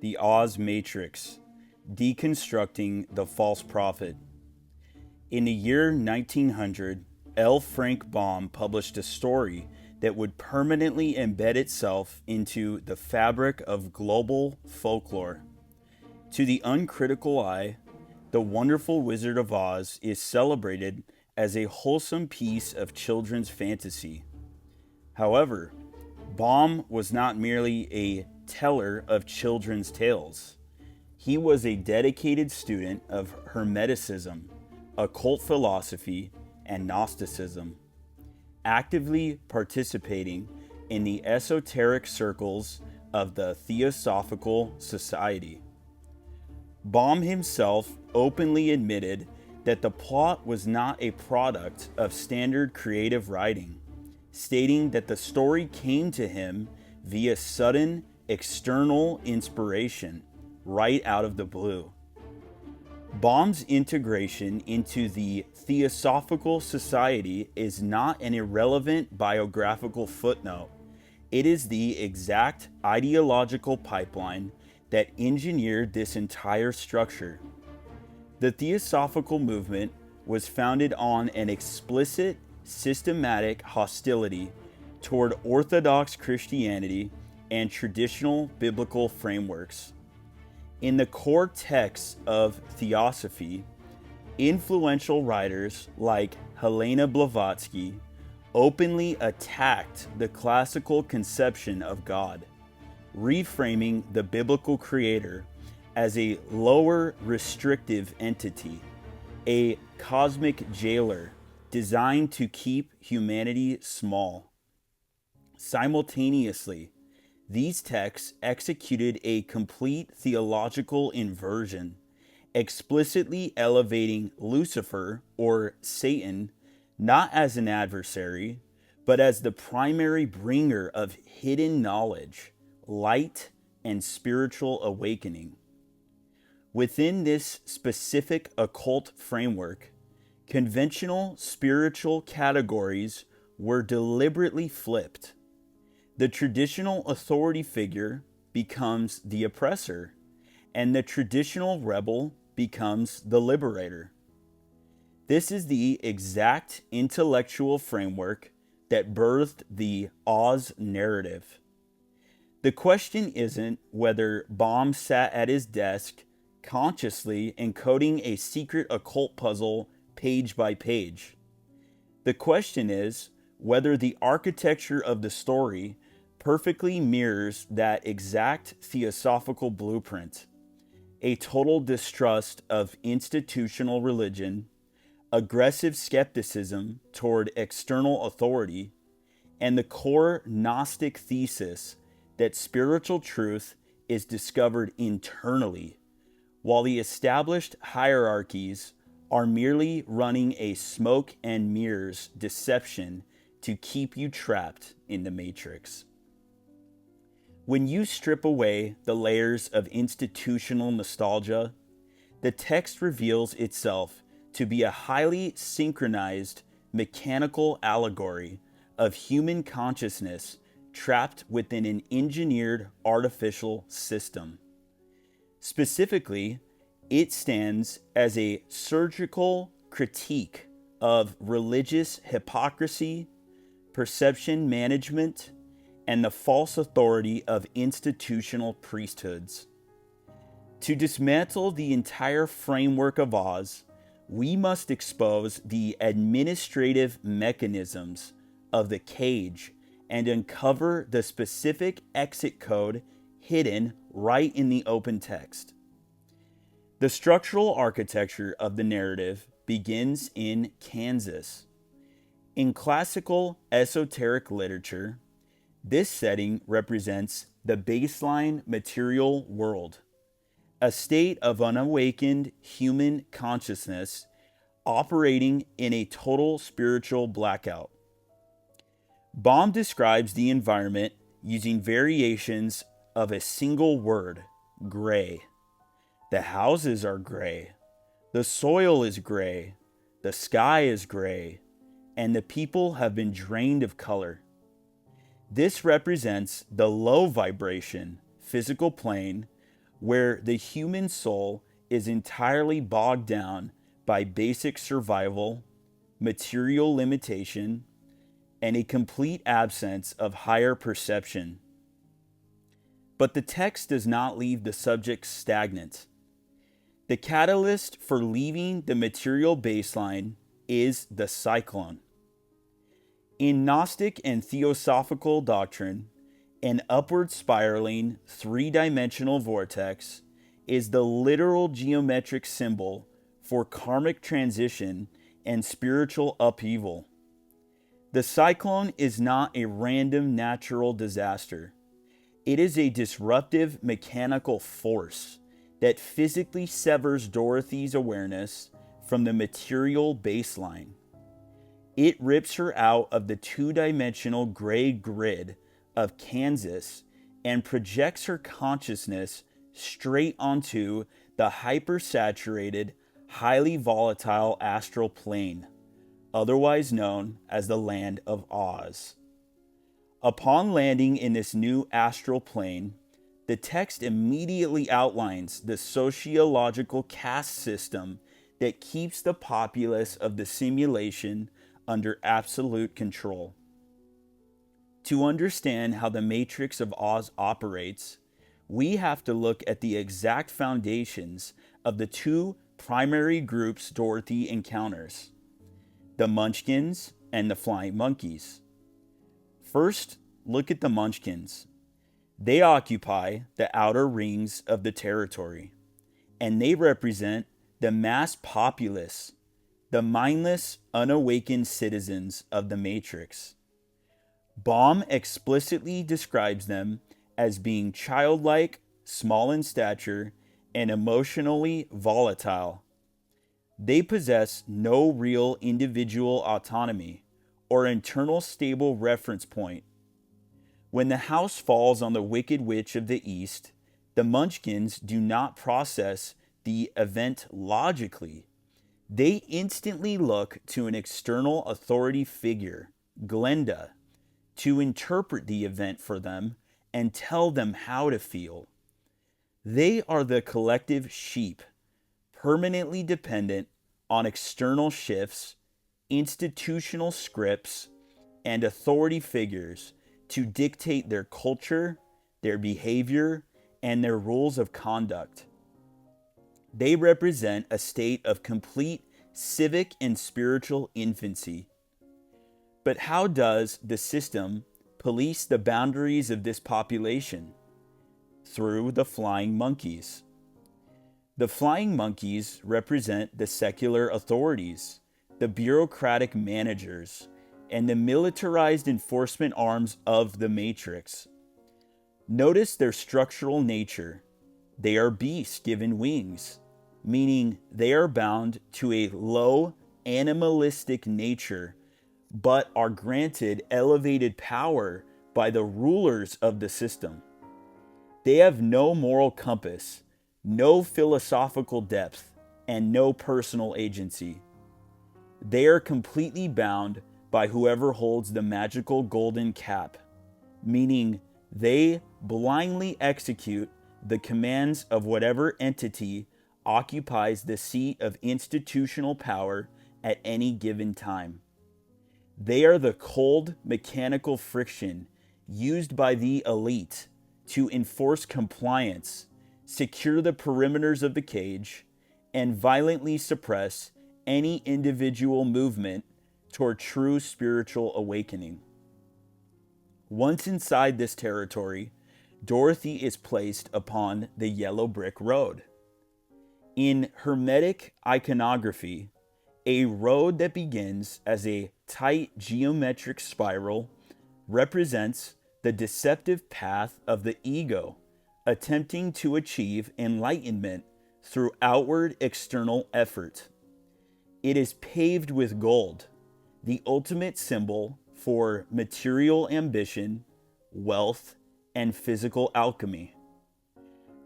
The Oz Matrix, Deconstructing the False Prophet. In the year 1900, L. Frank Baum published a story that would permanently embed itself into the fabric of global folklore. To the uncritical eye, The Wonderful Wizard of Oz is celebrated as a wholesome piece of children's fantasy. However, Baum was not merely a teller of children's tales. He was a dedicated student of Hermeticism, occult philosophy, and Gnosticism, actively participating in the esoteric circles of the Theosophical Society. Baum himself openly admitted that the plot was not a product of standard creative writing, stating that the story came to him via sudden external inspiration, right out of the blue. Baum's integration into the Theosophical Society is not an irrelevant biographical footnote. It is the exact ideological pipeline that engineered this entire structure. The Theosophical movement was founded on an explicit, systematic hostility toward Orthodox Christianity and traditional biblical frameworks. In the core texts of Theosophy, influential writers like Helena Blavatsky openly attacked the classical conception of God, reframing the biblical creator as a lower restrictive entity, a cosmic jailer designed to keep humanity small. Simultaneously, these texts executed a complete theological inversion, explicitly elevating Lucifer, or Satan, not as an adversary, but as the primary bringer of hidden knowledge, light, and spiritual awakening. Within this specific occult framework, conventional spiritual categories were deliberately flipped. The traditional authority figure becomes the oppressor, and the traditional rebel becomes the liberator. This is the exact intellectual framework that birthed the Oz narrative. The question isn't whether Baum sat at his desk consciously encoding a secret occult puzzle page by page. The question is whether the architecture of the story perfectly mirrors that exact theosophical blueprint: a total distrust of institutional religion, aggressive skepticism toward external authority, and the core Gnostic thesis that spiritual truth is discovered internally, while the established hierarchies are merely running a smoke and mirrors deception to keep you trapped in the matrix. When you strip away the layers of institutional nostalgia, the text reveals itself to be a highly synchronized, mechanical allegory of human consciousness trapped within an engineered artificial system. Specifically, it stands as a surgical critique of religious hypocrisy, perception management, and the false authority of institutional priesthoods. To dismantle the entire framework of Oz, we must expose the administrative mechanisms of the cage and uncover the specific exit code hidden right in the open text. The structural architecture of the narrative begins in Kansas. In classical esoteric literature, this setting represents the baseline material world, a state of unawakened human consciousness operating in a total spiritual blackout. Baum describes the environment using variations of a single word: gray. The houses are gray, the soil is gray, the sky is gray, and the people have been drained of color. This represents the low vibration physical plane where the human soul is entirely bogged down by basic survival, material limitation, and a complete absence of higher perception. But the text does not leave the subject stagnant. The catalyst for leaving the material baseline is the cyclone. In Gnostic and Theosophical doctrine, an upward spiraling three-dimensional vortex is the literal geometric symbol for karmic transition and spiritual upheaval. The cyclone is not a random natural disaster. It is a disruptive mechanical force that physically severs Dorothy's awareness from the material baseline. It rips her out of the two-dimensional gray grid of Kansas and projects her consciousness straight onto the hypersaturated, highly volatile astral plane, otherwise known as the Land of Oz. Upon landing in this new astral plane, the text immediately outlines the sociological caste system that keeps the populace of the simulation under absolute control. To understand how the Matrix of Oz operates, we have to look at the exact foundations of the two primary groups Dorothy encounters: the Munchkins and the Flying Monkeys. First, look at the Munchkins. They occupy the outer rings of the territory, and they represent the mass populace, the mindless, unawakened citizens of the Matrix. Baum explicitly describes them as being childlike, small in stature, and emotionally volatile. They possess no real individual autonomy or internal stable reference point. When the house falls on the Wicked Witch of the East, the Munchkins do not process the event logically. They instantly look to an external authority figure, Glenda, to interpret the event for them and tell them how to feel. They are the collective sheep, permanently dependent on external shifts, institutional scripts, and authority figures to dictate their culture, their behavior, and their rules of conduct. They represent a state of complete civic and spiritual infancy. But how does the system police the boundaries of this population? Through the Flying Monkeys. The Flying Monkeys represent the secular authorities, the bureaucratic managers, and the militarized enforcement arms of the Matrix. Notice their structural nature. They are beasts given wings, meaning they are bound to a low animalistic nature, but are granted elevated power by the rulers of the system. They have no moral compass, no philosophical depth, and no personal agency. They are completely bound by whoever holds the magical golden cap, meaning they blindly execute the commands of whatever entity occupies the seat of institutional power at any given time. They are the cold, mechanical friction used by the elite to enforce compliance, secure the perimeters of the cage, and violently suppress any individual movement toward true spiritual awakening. Once inside this territory, Dorothy is placed upon the yellow brick road. In Hermetic iconography, a road that begins as a tight geometric spiral represents the deceptive path of the ego, attempting to achieve enlightenment through outward external effort. It is paved with gold, the ultimate symbol for material ambition, wealth, and physical alchemy.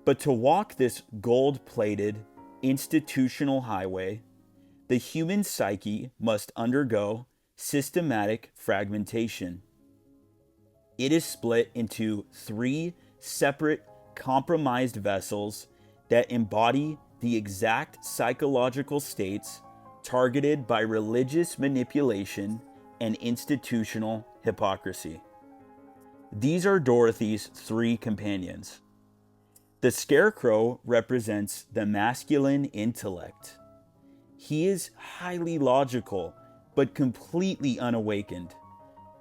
But to walk this gold-plated institutional highway, the human psyche must undergo systematic fragmentation. It is split into three separate compromised vessels that embody the exact psychological states targeted by religious manipulation and institutional hypocrisy. These are Dorothy's three companions. The Scarecrow represents the masculine intellect. He is highly logical, but completely unawakened,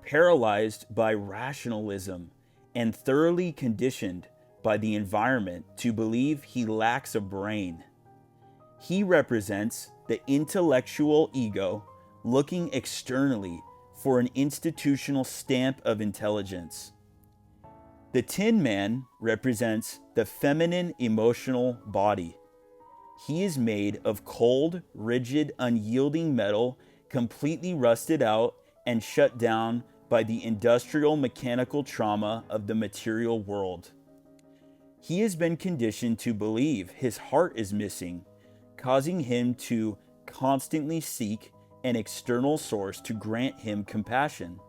paralyzed by rationalism, and thoroughly conditioned by the environment to believe he lacks a brain. He represents the intellectual ego looking externally for an institutional stamp of intelligence. The Tin Man represents the feminine emotional body. He is made of cold, rigid, unyielding metal, completely rusted out and shut down by the industrial mechanical trauma of the material world. He has been conditioned to believe his heart is missing, causing him to constantly seek an external source to grant him compassion.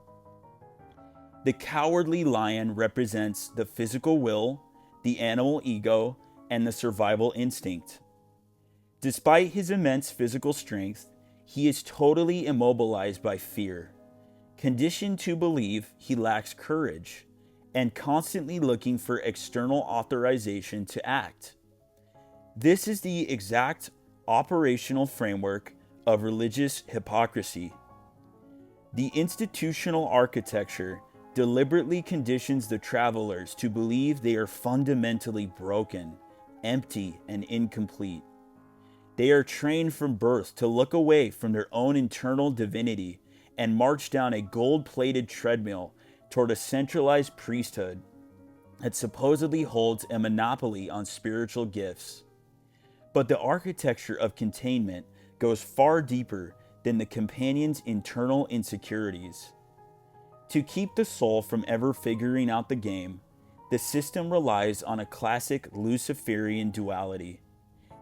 The Cowardly Lion represents the physical will, the animal ego, and the survival instinct. Despite his immense physical strength, he is totally immobilized by fear, conditioned to believe he lacks courage, and constantly looking for external authorization to act. This is the exact operational framework of religious hypocrisy. The institutional architecture deliberately conditions the travelers to believe they are fundamentally broken, empty, and incomplete. They are trained from birth to look away from their own internal divinity and march down a gold-plated treadmill toward a centralized priesthood that supposedly holds a monopoly on spiritual gifts. But the architecture of containment goes far deeper than the companion's internal insecurities. To keep the soul from ever figuring out the game, the system relies on a classic Luciferian duality,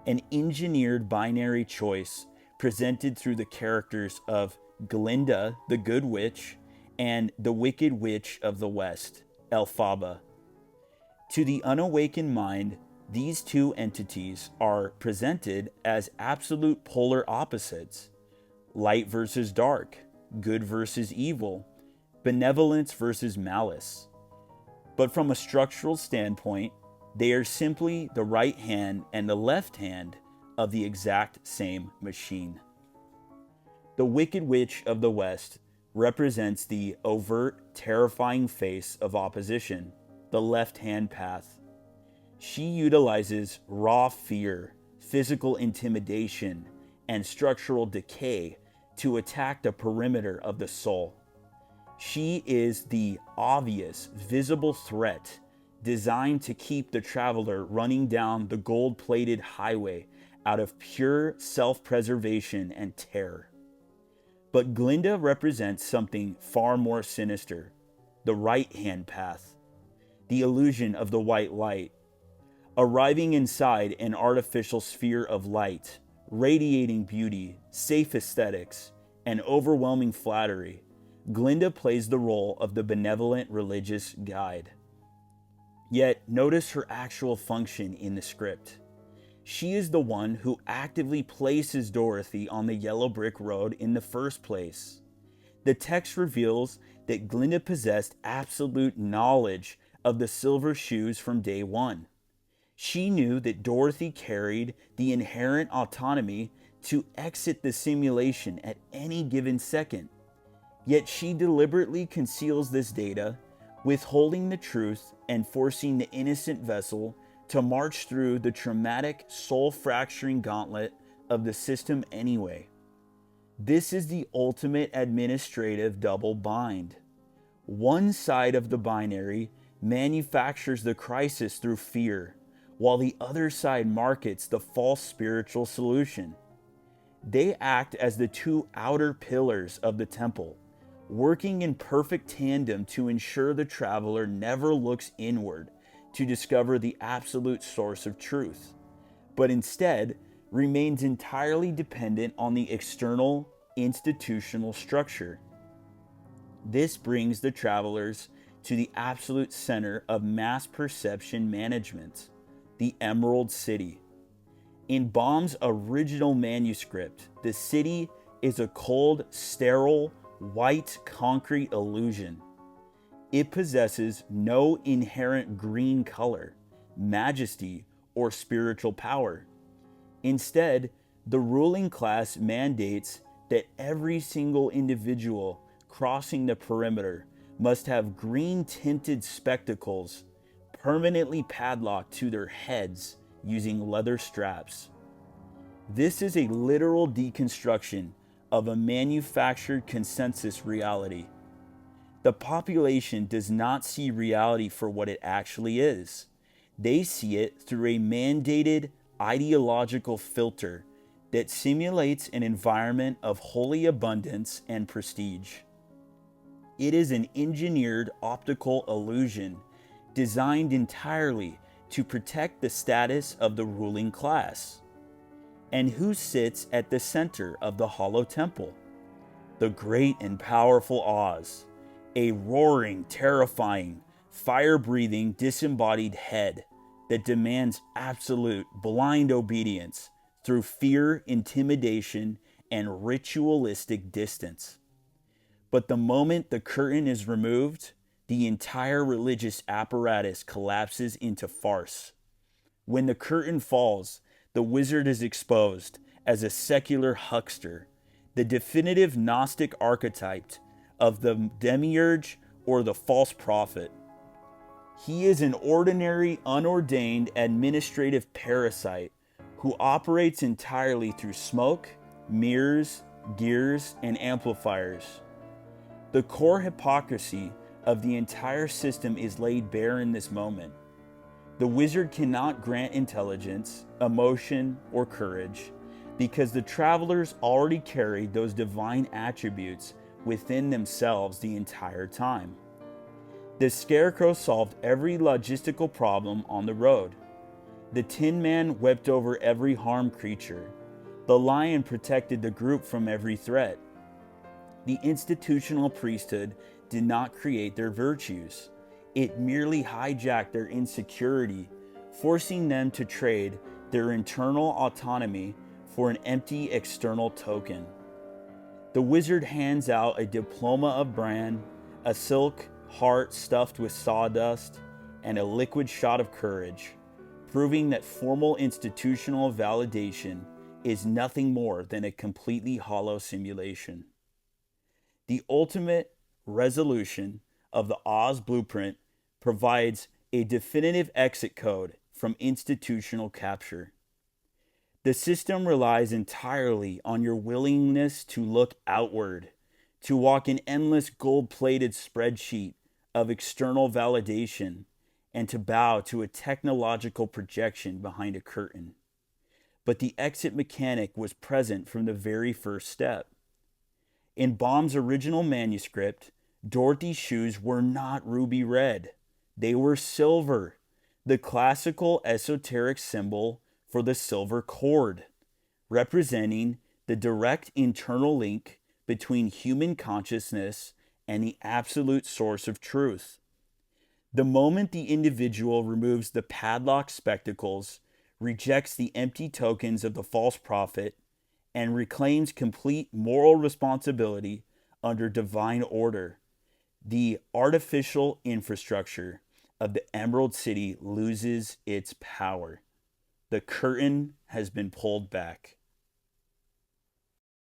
an engineered binary choice presented through the characters of Glinda, the Good Witch, and the Wicked Witch of the West, Elphaba. To the unawakened mind, these two entities are presented as absolute polar opposites: light versus dark, good versus evil, benevolence versus malice. But from a structural standpoint, they are simply the right hand and the left hand of the exact same machine. The Wicked Witch of the West represents the overt, terrifying face of opposition, the left-hand path. She utilizes raw fear, physical intimidation, and structural decay to attack the perimeter of the soul. She is the obvious, visible threat designed to keep the traveler running down the gold-plated highway out of pure self-preservation and terror. But Glinda represents something far more sinister: the right-hand path, the illusion of the white light. Arriving inside an artificial sphere of light, radiating beauty, safe aesthetics, and overwhelming flattery, Glinda plays the role of the benevolent religious guide. Yet, notice her actual function in the script. She is the one who actively places Dorothy on the yellow brick road in the first place. The text reveals that Glinda possessed absolute knowledge of the silver shoes from day one. She knew that Dorothy carried the inherent autonomy to exit the simulation at any given second. Yet she deliberately conceals this data, withholding the truth and forcing the innocent vessel to march through the traumatic, soul-fracturing gauntlet of the system anyway. This is the ultimate administrative double bind. One side of the binary manufactures the crisis through fear, while the other side markets the false spiritual solution. They act as the two outer pillars of the temple, working in perfect tandem to ensure the traveler never looks inward to discover the absolute source of truth, but instead remains entirely dependent on the external institutional structure. This brings the travelers to the absolute center of mass perception management, the Emerald City, In Baum's original manuscript, the city is a cold, sterile, white concrete illusion. It possesses no inherent green color, majesty, or spiritual power. Instead, the ruling class mandates that every single individual crossing the perimeter must have green tinted spectacles permanently padlocked to their heads using leather straps. This is a literal deconstruction of a manufactured consensus reality. The population does not see reality for what it actually is. They see it through a mandated ideological filter that simulates an environment of holy abundance and prestige. It is an engineered optical illusion designed entirely to protect the status of the ruling class. And who sits at the center of the hollow temple? The great and powerful Oz, a roaring, terrifying, fire-breathing, disembodied head that demands absolute, blind obedience through fear, intimidation, and ritualistic distance. But the moment the curtain is removed, the entire religious apparatus collapses into farce. When the curtain falls, the wizard is exposed as a secular huckster, the definitive Gnostic archetype of the demiurge or the false prophet. He is an ordinary, unordained administrative parasite who operates entirely through smoke, mirrors, gears, and amplifiers. The core hypocrisy of the entire system is laid bare in this moment. The wizard cannot grant intelligence, emotion, or courage because the travelers already carried those divine attributes within themselves the entire time. The scarecrow solved every logistical problem on the road. The Tin Man wept over every harmed creature. The lion protected the group from every threat. The institutional priesthood did not create their virtues. It merely hijacked their insecurity, forcing them to trade their internal autonomy for an empty external token. The wizard hands out a diploma of Bran, a silk heart stuffed with sawdust, and a liquid shot of courage, proving that formal institutional validation is nothing more than a completely hollow simulation. The ultimate resolution of the Oz blueprint provides a definitive exit code from institutional capture. The system relies entirely on your willingness to look outward, to walk an endless gold-plated spreadsheet of external validation, and to bow to a technological projection behind a curtain. But the exit mechanic was present from the very first step. In Baum's original manuscript, Dorothy's shoes were not ruby red. They were silver, the classical esoteric symbol for the silver cord, representing the direct internal link between human consciousness and the absolute source of truth. The moment the individual removes the padlocked spectacles, rejects the empty tokens of the false prophet, and reclaims complete moral responsibility under divine order, the artificial infrastructure of the Emerald City loses its power. The curtain has been pulled back.